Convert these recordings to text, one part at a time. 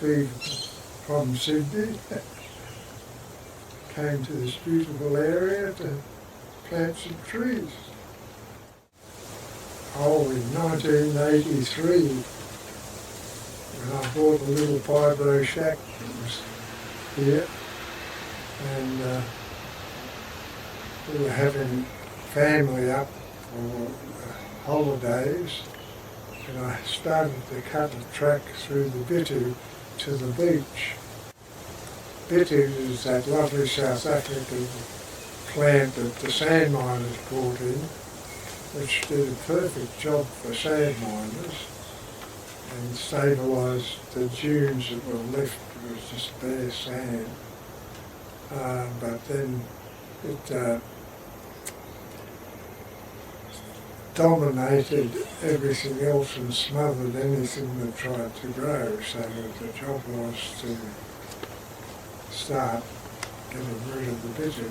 leave from Sydney, came to this beautiful area to plant some trees. Oh, in 1983, when I bought a little 5-row shack that was here, and we were having family up for holidays, and I started to cut a track through the Bitu to the beach. Bitu is that lovely South African plant that the sand miners brought in, which did a perfect job for sand miners and stabilised the dunes that were left. It was just bare sand. But then it dominated everything else and smothered anything that tried to grow, so the job was to start getting rid of the bitter.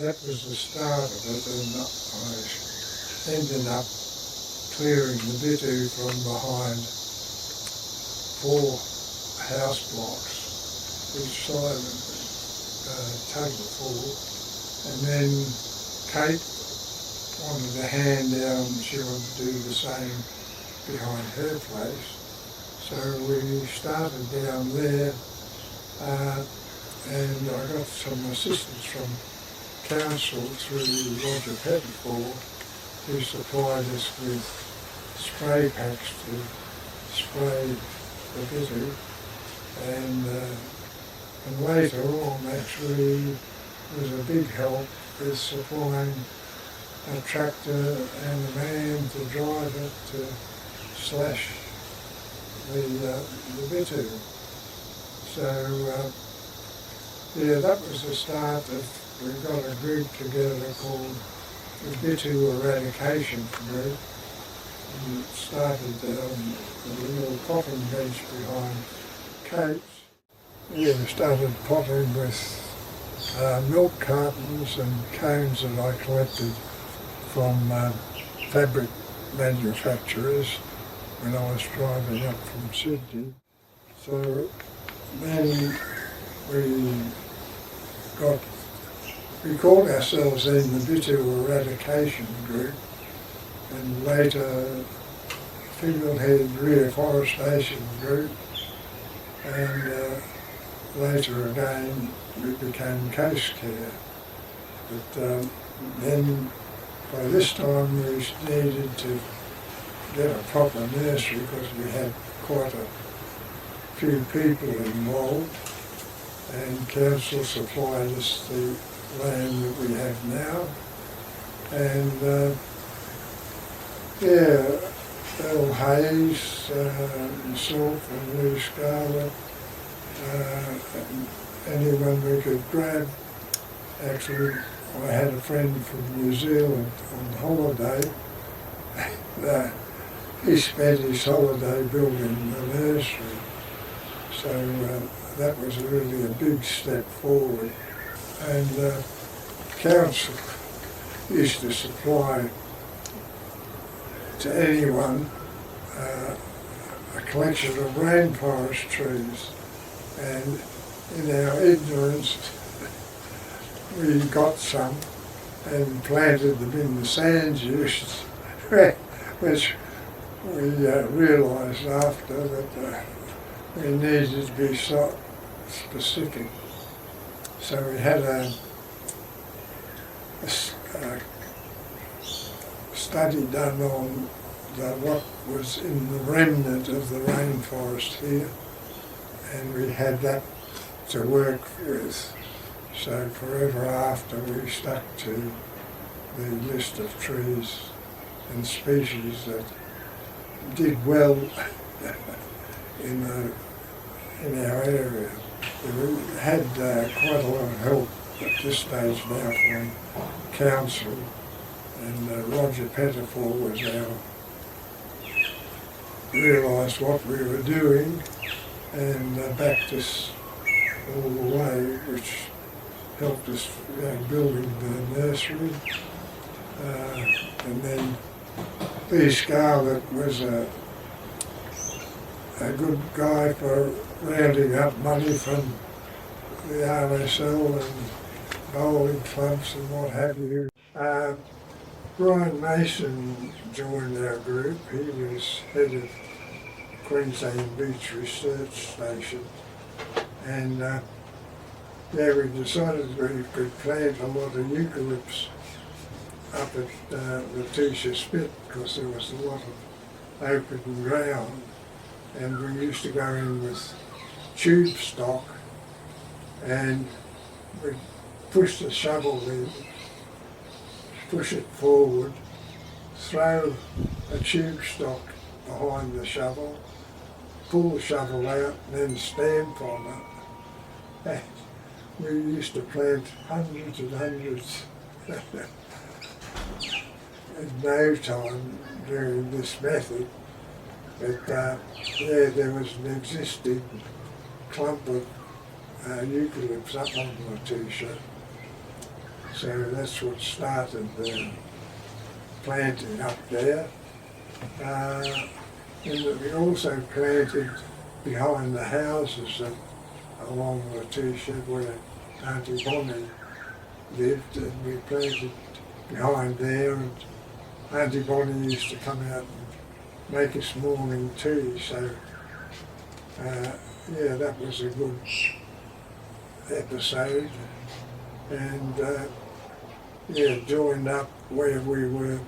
That was the start of it, and I ended up clearing the bitter from behind 4 house blocks, each side of it, total 4, and then Kate wanted a hand down, she wanted to do the same behind her place. So we started down there, and I got some assistance from council through Roger Pettifor, who supplied us with spray packs to spray the bitter, and later on actually was a big help with supplying a tractor and a man to drive it to slash the bitter. So yeah, that was the start of, we got a group together called the Bitter Eradication Group, and it started on the little potting bench behind Kate's. Yeah, we started potting with milk cartons and cones that I collected from fabric manufacturers when I was driving up from Sydney. So then we called ourselves then the Bitter Eradication Group, and later Fingal Head Reforestation Group, and later again we became Coastcare. But then by this time we needed to get a proper nursery because we had quite a few people involved, and council supplied us the land that we have now. And yeah, Earl Hayes, myself and Lou Scarlett, anyone we could grab. Actually, I had a friend from New Zealand on holiday. He spent his holiday building the nursery. So that was really a big step forward. And council used to supply to anyone a collection of rainforest trees. And in our ignorance, we got some and planted them in the sand dunes, which we realised after that we needed to be so specific. So we had a study done on what was in the remnant of the rainforest here, and we had that to work with. So forever after we stuck to the list of trees and species that did well in our area. We had quite a lot of help at this stage now from council, and Roger Pettifor was realised what we were doing and backed us all the way, which helped us building the nursery. And then Lee Scarlett was a good guy for rounding up money from the RSL and bowling clubs and what have you. Brian Mason joined our group. He was head of Queensland Beach Research Station, and we decided we could plant a lot of eucalypts up at Letitia Spit because there was a lot of open ground, and we used to go in with tube stock and we'd push the shovel in, push it forward, throw a tube stock behind the shovel, pull the shovel out and then stamp on it. And we used to plant hundreds and hundreds in no time doing this method. But there was an existing clump of eucalypts up on Letitia. So that's what started the planting up there. And we also planted behind the houses along Letitia where Auntie Bonnie lived, and we planted behind there, and Auntie Bonnie used to come out and make us morning tea, so that was a good episode. And joined up where we were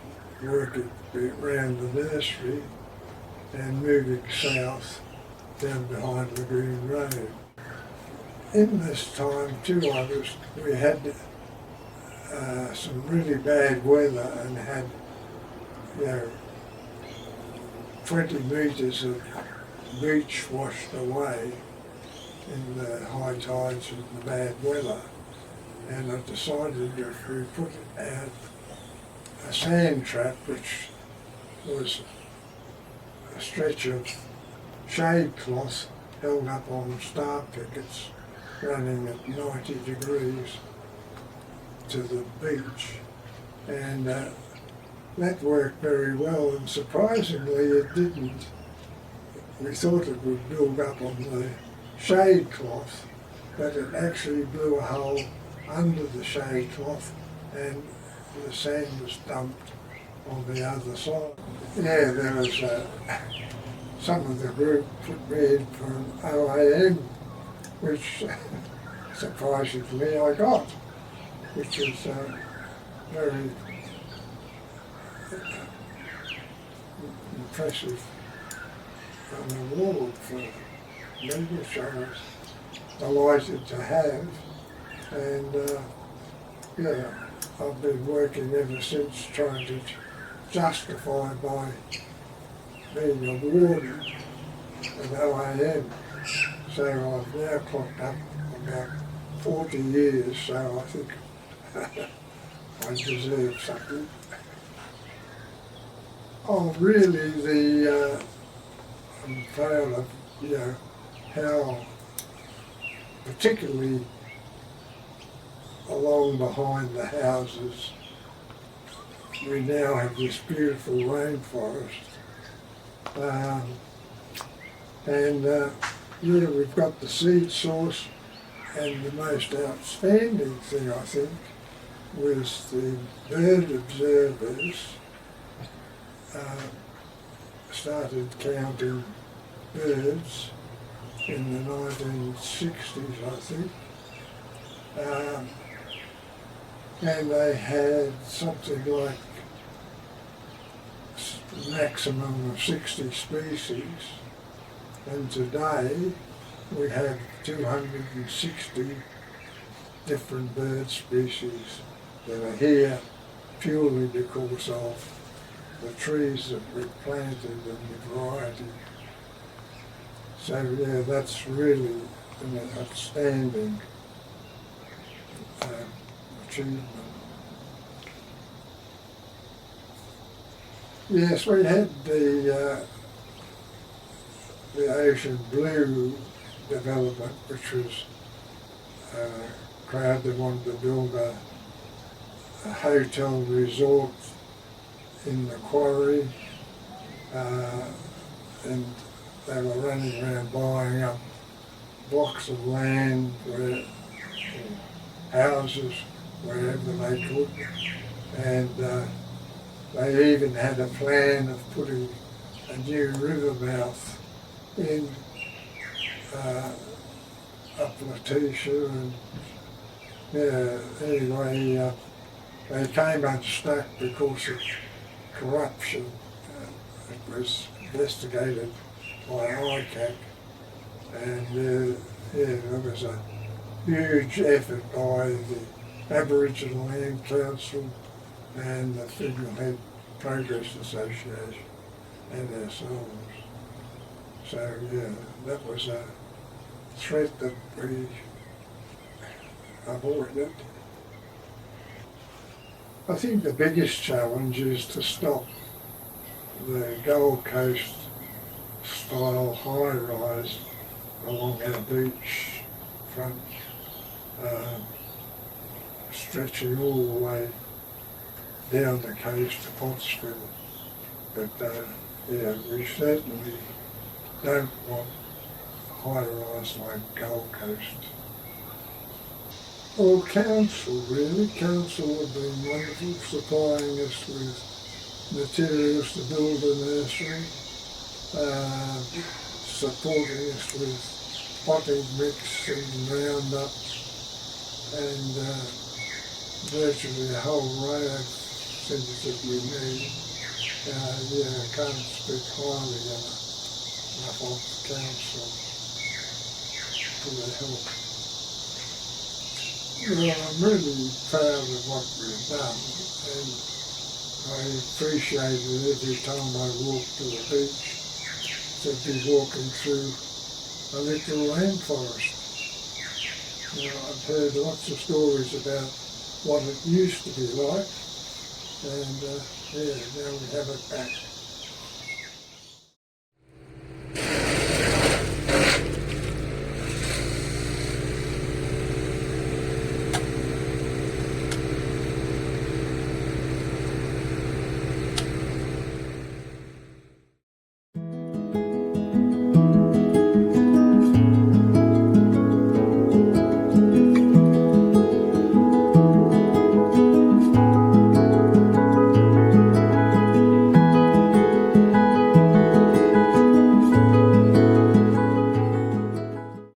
working around the nursery and moving south down behind Lagoon Road. In this time too, we had some really bad weather and had 20 metres of beach washed away in the high tides and the bad weather. And I decided if we put out a sand trap, which was a stretch of shade cloth held up on star pickets running at 90 degrees to the beach, and that worked very well, and surprisingly it didn't. We thought it would build up on the shade cloth, but it actually blew a hole under the shade cloth and the sand was dumped on the other side. There was some of the group put me in for an OAM, which surprisingly I got, which is very impressive award for me, which I was delighted to have. And I've been working ever since trying to justify my being awarded an OAM. So I've now clocked up about 40 years, so I think I deserve something. Oh, really, I'm proud of, how particularly along behind the houses, we now have this beautiful rainforest. We've got the seed source, and the most outstanding thing, I think, was the bird observers started counting birds in the 1960s, I think. And they had something like a maximum of 60 species, and today we have 260 different bird species that are here purely because of the trees that we've planted and the variety. So that's really an outstanding achievement. Yes, we had the ocean blue development, which was a crowd that wanted to build a hotel resort in the quarry, and they were running around buying up blocks of land, houses, wherever they could. And they even had a plan of putting a new river mouth in up Letitia, and anyway, they came unstuck because of corruption. It was investigated by ICAC, and there was a huge effort by the Aboriginal Land Council and the Fingal Head Progress Association and ourselves. So that was a threat that we avoided. I think the biggest challenge is to stop the Gold Coast style high-rise along our beach front, stretching all the way down the coast to Pottsville. But we certainly don't want high-rise like Gold Coast. Well, council have been wonderful, supplying us with materials to build a nursery, supporting us with potting mix and roundup, and virtually a whole array of things that we need. I can't speak highly enough of the council for their help. Well, I'm really proud of what we've done, and I appreciate it every time I walk to the beach to be walking through a littoral rainforest. I've heard lots of stories about what it used to be like, and now we have it back.